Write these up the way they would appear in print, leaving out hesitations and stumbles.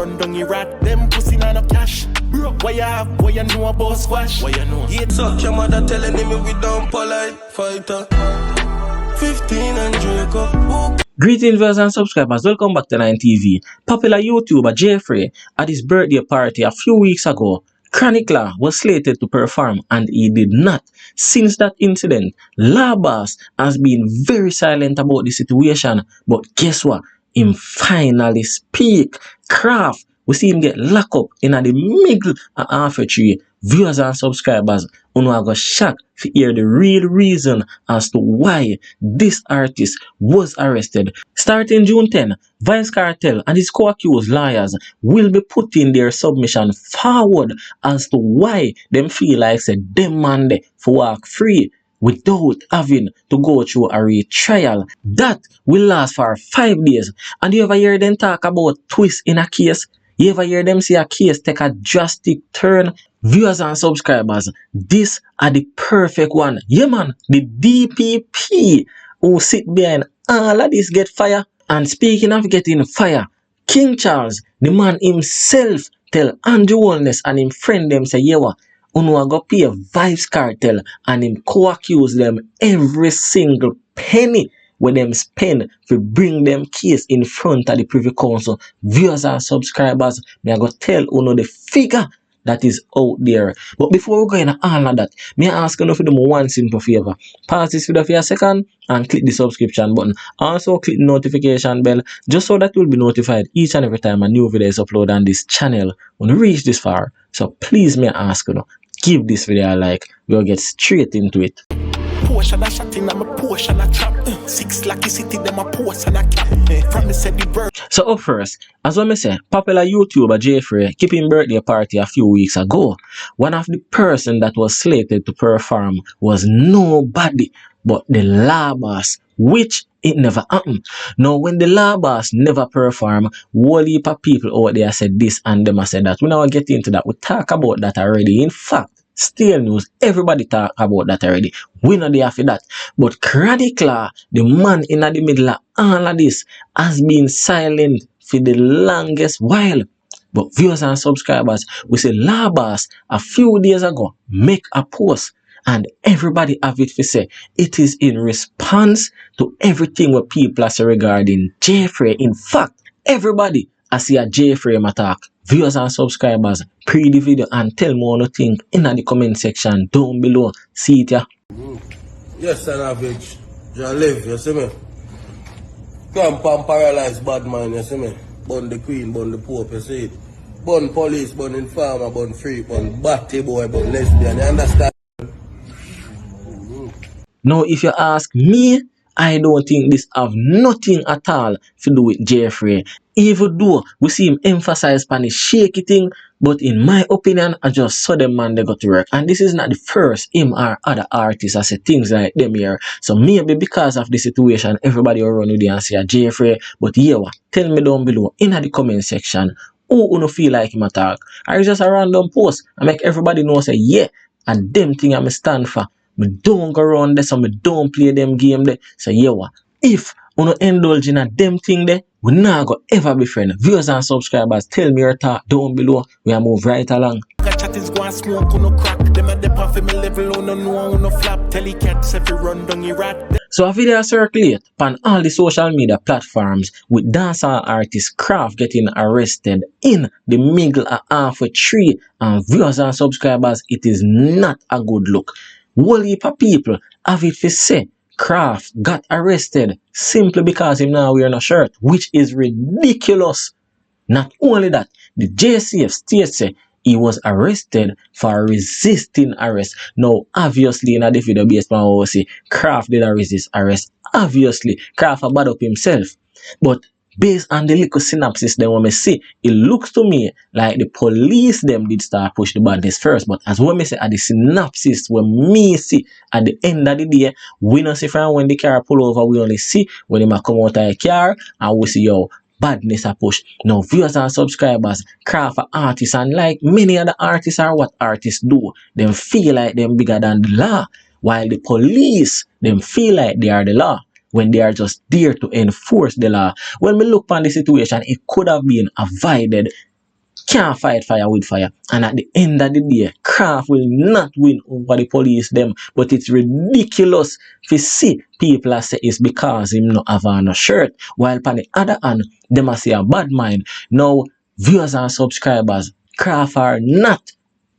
Run down your rat, them pussy not no cash. Why you have, why you know about squash? Why you know? Yeah, suck your mother telling me we don't polite fighter. 15 and Draco. Greetings viewers and subscribers, welcome back to 9TV. Popular YouTuber Jaii Frais at his birthday party a few weeks ago, Chronicler was slated to perform and he did not. Since that incident, Lawboss has been very silent about the situation, but guess what? Him finally speak. Craft, we see him get locked up in the middle of HWT. Viewers and subscribers, you know, I got shocked to hear the real reason as to why this artist was arrested. Starting June 10, Vybz Kartel and his co-accused lawyers will be putting their submission forward as to why them feel like them man dey for walk free without having to go through a retrial. That will last for 5 days. And you ever hear them talk about twist in a case? You ever hear them say a case take a drastic turn? Viewers and subscribers, this are the perfect one. Yeah man, the DPP who sit behind all of this get fire. And speaking of getting fire, King Charles, the man himself, tell Andrew Holness and him friend them say, yeah, uno go pay Vybz Kartel and him co-accuse them every single penny when them spend to bring them case in front of the Privy Council. Viewers and subscribers, me I go tell uno the figure that is out there. But before we go into all of that, me I ask you to do me one simple favor. Pause this video for a second and click the subscription button. Also click the notification bell just so that you'll be notified each and every time a new video is uploaded on this channel when you reach this far. So please me I ask you, give this video a like. We'll get straight into it. Portion a shot in a portion a trap. 6 lucky city them a portion a cap. From the said the bird. So up first, as I say, popular YouTuber Jaii Frais kept his birthday party a few weeks ago. One of the person that was slated to perform was nobody but the Lawboss, which it never happened. Now when the Lawboss never perform, whole heap of people out there said this and them said that. We now get into that. We talk about that already. In fact, still news, everybody talk about that already. We know they after that. But Chronicler, the man in the middle of all of this, has been silent for the longest while. But viewers and subscribers, we say Lawboss a few days ago make a post and everybody have it to say it is in response to everything what people are saying regarding Jaii Frais. In fact, everybody I see a Jaii Frais attack. Viewers and subscribers, pre the video and tell me what you think in the comment section down below. See it ya. Yes, son of bitch. You live, you see me? Camp and paralyze bad man, you see me? Bun the queen, bun the pope, you see it? Bun police, bun informer, bun freak, bun batty boy, bun lesbian, you understand? Now if you ask me, I don't think this have nothing at all to do with Jaii Frais. Even though we see him emphasize on the shaky thing, but in my opinion, I just saw them man they got to work. And this is not the first him or other artists I say things like them here. So maybe because of the situation, everybody will run with the and say Jaii Frais. But yeah, tell me down below in the comment section who you feel like him attack. Or it's just a random post and make everybody know say yeah, and them thing I'm stand for. Me don't go around there, so me don't play them game there. So yeah, if you no indulge in a them thing there, we not go ever be friends. Viewers and subscribers, tell me your thought down below. We are move right along. So a video circulate on all the social media platforms with dancehall artist Craft getting arrested in the middle of HWT. And viewers and subscribers, it is not a good look. Whole heap of people have it to say Craft got arrested simply because him now wearing a shirt, which is ridiculous. Not only that, the JCF states say he was arrested for resisting arrest. Now, obviously, in a video based on what we see, Craft did resist arrest. Obviously, Craft bad up himself. But based on the little synopsis them when me see, it looks to me like the police them did start push the badness first. But as when me say at the synopsis when me see at the end of the day, we don't see from when the car pull over, we only see when they come out of the car and we see yo badness a push. Now viewers and subscribers, Craft are artists, and like many other artists are what artists do, them feel like them bigger than the law, while the police them feel like they are the law when they are just there to enforce the law. When we look on the situation, it could have been avoided can't fight fire with fire. And at the end of the day, Craft will not win over the police them. But it's ridiculous to see people say it's because him not have on a shirt. While on the other hand, them a say a bad mind. Now, viewers and subscribers, Craft are not.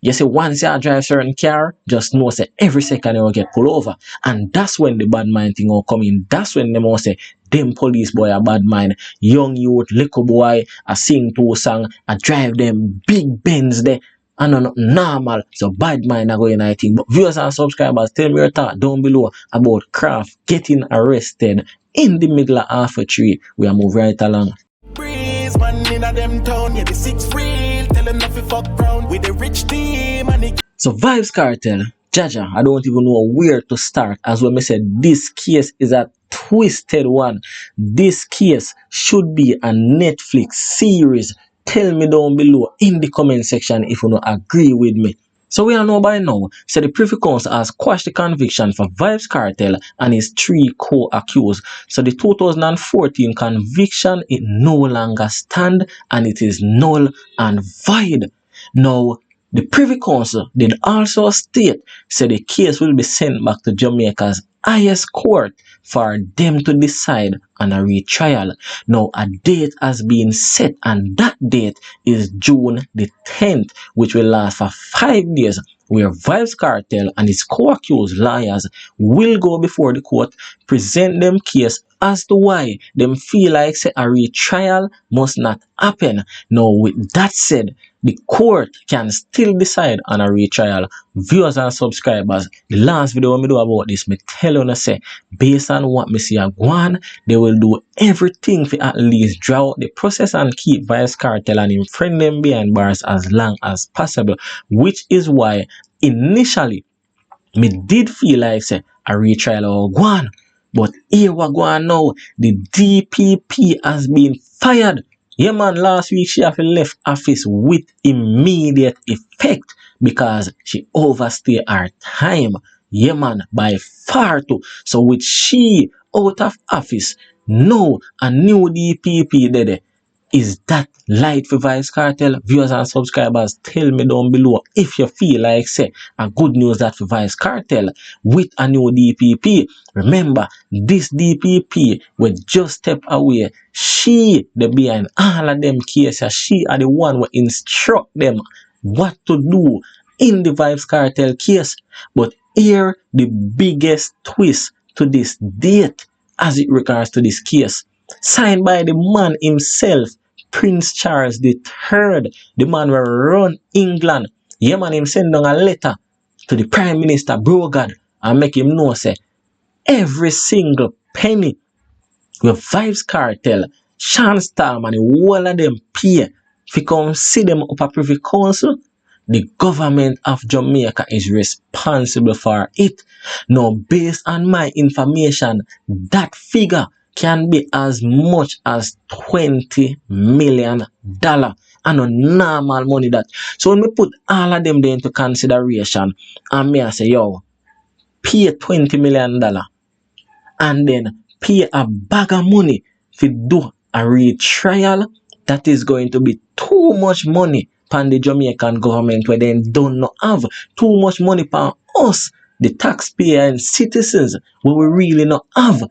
You see, once you drive certain car, just know say every second you will get pulled over. And that's when the bad mind thing will come in. That's when them will say, them police boy a bad mind. Young youth, little boy, a sing to song, a drive them big Benz there. And not normal. So bad mind are going I think. But viewers and subscribers, tell me your thought down below about Craft getting arrested in the middle of half a tree. We are moving right along. Breeze, man, in a them town, yeah, the six real. Tell them not to fuck round with the rich team and the So Vybz Kartel, Jaja, I don't even know where to start. As when I said, this case is a twisted one. This case should be a Netflix series. Tell me down below in the comment section if you don't agree with me. So we all know by now, so the Privy Council has quashed the conviction for Vybz Kartel and his 3 co-accused. So the 2014 conviction, it no longer stand and it is null and void. Now, the Privy Council did also state, so the case will be sent back to Jamaica's highest court for them to decide on a retrial. Now, a date has been set and that date is June the 10th, which will last for 5 days, where Vybz Kartel and his co-accused lawyers will go before the court, present them case as to why them feel like say a retrial must not happen. Now, with that said, the court can still decide on a retrial. Viewers and subscribers, the last video I do about this, me tell you say, based on what me see a go on, they will do everything to at least draw out the process and keep Vybz Kartel and him friend them behind bars as long as possible. Which is why initially me did feel like say a retrial or go on. But here we go on now, the DPP has been fired. Yeah man, last week she have left office with immediate effect because she overstayed her time. Yeah man, by far too. So with she out of office, now a new DPP there. Is that light for Vybz Kartel? Viewers and subscribers, tell me down below if you feel like say a good news that for Vybz Kartel with a new DPP. Remember, this DPP will just step away. She the behind all of them cases. She are the one who instruct them what to do in the Vybz Kartel case. But here the biggest twist to this date as it regards to this case. Signed by the man himself, Prince Charles III, the man will run England. Yeah man, him send down a letter to the Prime Minister Brogard and make him know say every single penny with Vybz Kartel, Sean Storm and the whole of them pay if come see them up a Privy Council, the government of Jamaica is responsible for it. Now, based on my information, that figure can be as much as $20 million. And no normal money that. So when we put all of them there into consideration, and me I say, yo, pay $20 million and then pay a bag of money to do a retrial, that is going to be too much money for the Jamaican government where they don't not have too much money for us, the taxpayer and citizens, where we really not have.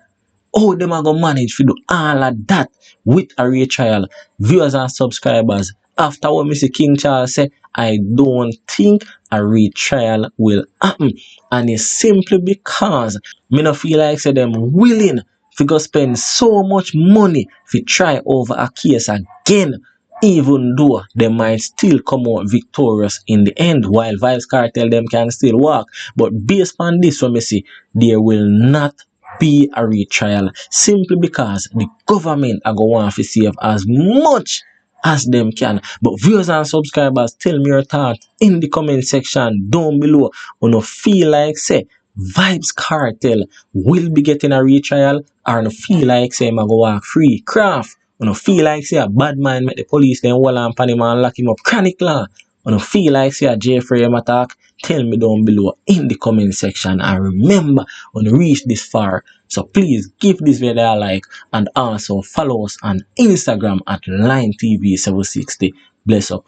How them are going to manage to do all of that with a retrial? Viewers and subscribers, after what Mr. King Charles said, I don't think a retrial will happen. And it's simply because me not feel like say them willing to go spend so much money to try over a case again, even though they might still come out victorious in the end, while Vybz Kartel them can still walk. But based on this, what me see, there will not be a retrial simply because the government are going to want to save as much as them can. But viewers and subscribers, tell me your thoughts in the comment section down below. When you feel like say Vybz Kartel will be getting a retrial, or you feel like say I'm going to walk free. Craft, when you feel like say a bad man make the police then hold on pan him and lock him up. Chronic law, when you feel like say a Jaii Frais attack, tell me down below in the comment section. And remember, when you reach this far, so please give this video a like and also follow us on Instagram at LineTV760. Bless up.